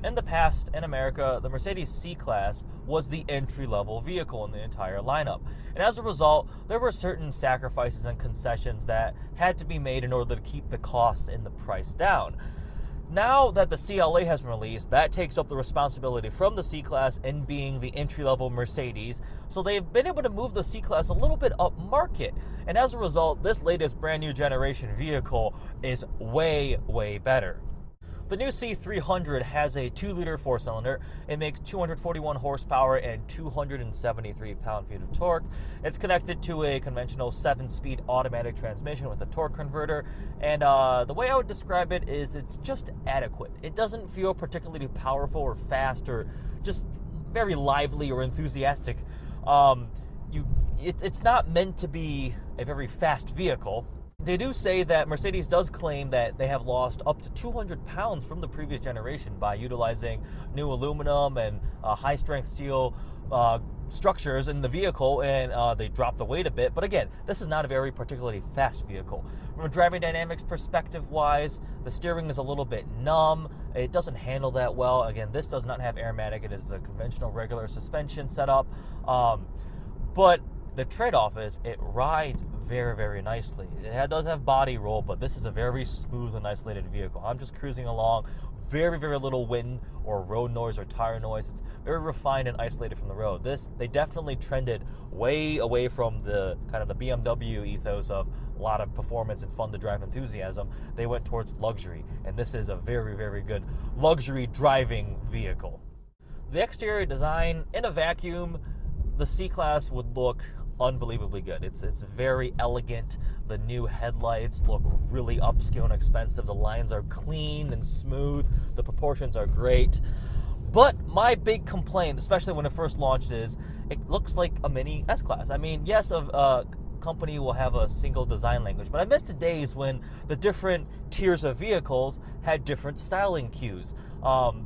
In the past, in America, the Mercedes C-Class was the entry-level vehicle in the entire lineup. And as a result, there were certain sacrifices and concessions that had to be made in order to keep the cost and the price down. Now that the CLA has been released, that takes up the responsibility from the C-Class in being the entry-level Mercedes. So they've been able to move the C-Class a little bit up market. And as a result, this latest brand new generation vehicle is way, way better. The new C300 has a 2-liter 4-cylinder. It makes 241 horsepower and 273 pound-feet of torque. It's connected to a conventional 7-speed automatic transmission with a torque converter. And the way I would describe it is it's just adequate. It doesn't feel particularly powerful or fast or just very lively or enthusiastic. It's not meant to be a very fast vehicle. They do say that Mercedes does claim that they have lost up to 200 pounds from the previous generation by utilizing new aluminum and high-strength steel structures in the vehicle, and they dropped the weight a bit. But again, this is not a very particularly fast vehicle. From a driving dynamics perspective-wise, the steering is a little bit numb. It doesn't handle that well. Again, this does not have airmatic. It is the conventional regular suspension setup. But the trade-off is it rides very, very nicely. It does have body roll, but this is a very smooth and isolated vehicle. I'm just cruising along, very, very little wind or road noise or tire noise. It's very refined and isolated from the road. They definitely trended way away from the kind of the BMW ethos of a lot of performance and fun to drive enthusiasm. They went towards luxury, and this is a very, very good luxury driving vehicle. The exterior design, in a vacuum, the C-Class would look unbelievably good. It's very elegant. The new headlights look really upscale and expensive. The lines are clean and smooth. The proportions are great. But my big complaint, especially when it first launched, is it looks like a mini S-Class. I mean, yes, a company will have a single design language, but I miss the days when the different tiers of vehicles had different styling cues.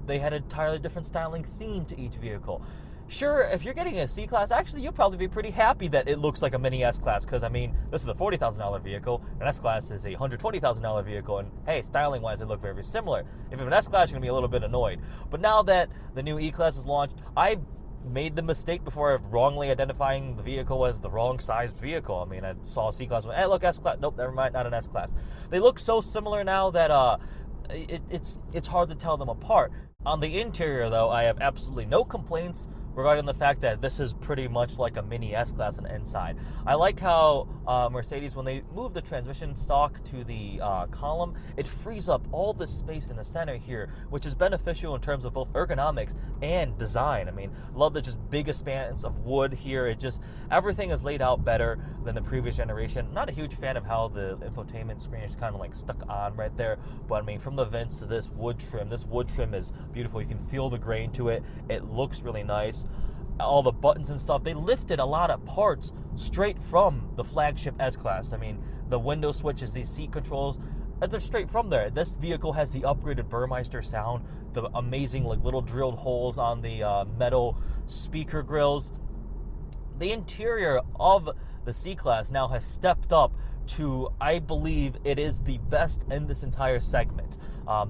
They had an entirely different styling theme to each vehicle. Sure, if you're getting a C-Class, actually, you'll probably be pretty happy that it looks like a mini S-Class, because, I mean, this is a $40,000 vehicle, an S-Class is a $120,000 vehicle, and, hey, styling-wise, they look very similar. If you have an S-Class, you're going to be a little bit annoyed. But now that the new E-Class is launched, I made the mistake before of wrongly identifying the vehicle as the wrong-sized vehicle. I mean, I saw a C-Class, and went, hey, look, S-Class. Nope, never mind, not an S-Class. They look so similar now that it's hard to tell them apart. On the interior, though, I have absolutely no complaints regarding the fact that this is pretty much like a mini S-Class on the inside. I like how Mercedes, when they move the transmission stalk to the column, it frees up all this space in the center here, which is beneficial in terms of both ergonomics and design. I mean, love the just big expanse of wood here. Everything is laid out better than the previous generation. Not a huge fan of how the infotainment screen is kind of like stuck on right there, but I mean, from the vents to this wood trim is beautiful. You can feel the grain to it. It looks really nice. All the buttons and stuff, they lifted a lot of parts straight from the flagship S-Class. I mean, the window switches, these seat controls, they're straight from there. This vehicle has the upgraded Burmeister sound, the amazing like little drilled holes on the metal speaker grills. The interior of the C-Class now has stepped up to, I believe, it is the best in this entire segment.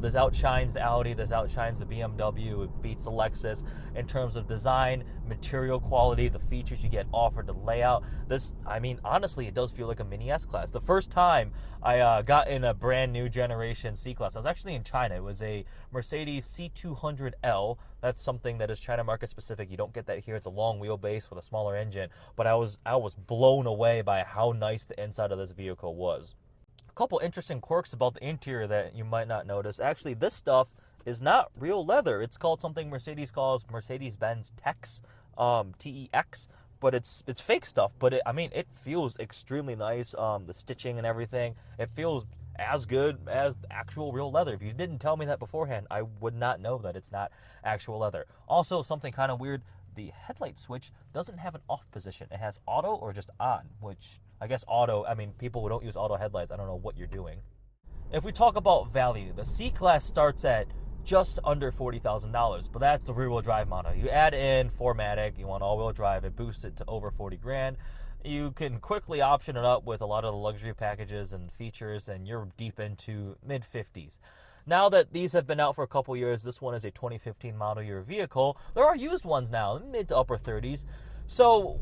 This outshines the Audi, this outshines the BMW, it beats the Lexus in terms of design, material quality, the features you get offered, the layout. This, I mean, honestly, it does feel like a mini S-Class. The first time I got in a brand new generation C-Class, I was actually in China. It was a Mercedes C200L. That's something that is China market specific. You don't get that here. It's a long wheelbase with a smaller engine. But I was blown away by how nice the inside of this vehicle was. Couple interesting quirks about the interior that you might not notice. Actually, this stuff is not real leather. It's called something Mercedes calls Mercedes-Benz Tex, T-E-X, but it's fake stuff. But it feels extremely nice. The stitching and everything, it feels as good as actual real leather. If you didn't tell me that beforehand, I would not know that it's not actual leather. Also, something kind of weird, the headlight switch doesn't have an off position. It has auto or just on, which I guess auto, I mean, people who don't use auto headlights, I don't know what you're doing. If we talk about value, the C-Class starts at just under $40,000, but that's the rear-wheel drive model. You add in 4MATIC, you want all-wheel drive, it boosts it to over 40 grand. You can quickly option it up with a lot of the luxury packages and features, and you're deep into mid-50s. Now that these have been out for a couple years, this one is a 2015 model year vehicle. There are used ones now, mid to upper 30s. So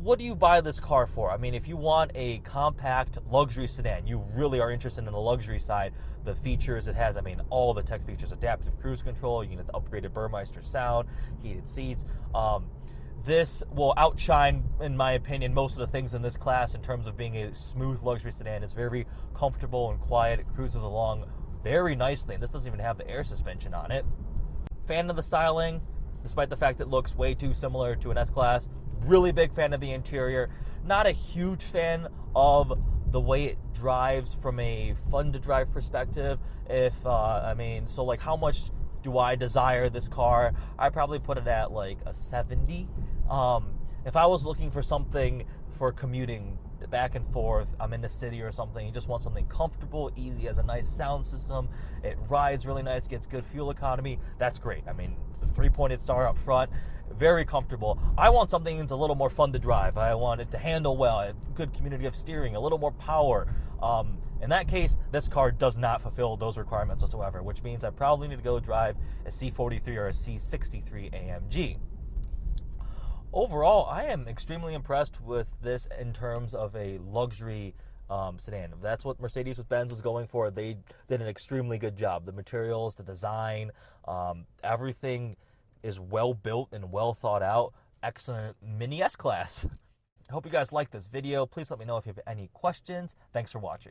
what do you buy this car for? I mean, if you want a compact luxury sedan, you really are interested in the luxury side, the features it has, I mean, all the tech features, adaptive cruise control, you can get the upgraded Burmeister sound, heated seats. This will outshine, in my opinion, most of the things in this class in terms of being a smooth luxury sedan. It's very comfortable and quiet. It cruises along very nicely, and this doesn't even have the air suspension on it. Fan of the styling, despite the fact it looks way too similar to an S-Class. Really big fan of the interior. Not a huge fan of the way it drives from a fun-to-drive perspective. So like how much do I desire this car? I probably put it at like a 70. If I was looking for something for commuting back and forth, I'm in the city or something, you just want something comfortable, easy, has a nice sound system, it rides really nice, gets good fuel economy, that's great. I mean, it's a 3-pointed star up front, very comfortable. I want something that's a little more fun to drive. I want it to handle well, good community of steering, a little more power. In that case, this car does not fulfill those requirements whatsoever, which means I probably need to go drive a C43 or a C63 AMG. Overall, I am extremely impressed with this in terms of a luxury sedan. That's what Mercedes-Benz was going for. They did an extremely good job. The materials, the design, everything is well built and well thought out. Excellent mini S-Class. I hope you guys liked this video. Please let me know if you have any questions. Thanks for watching.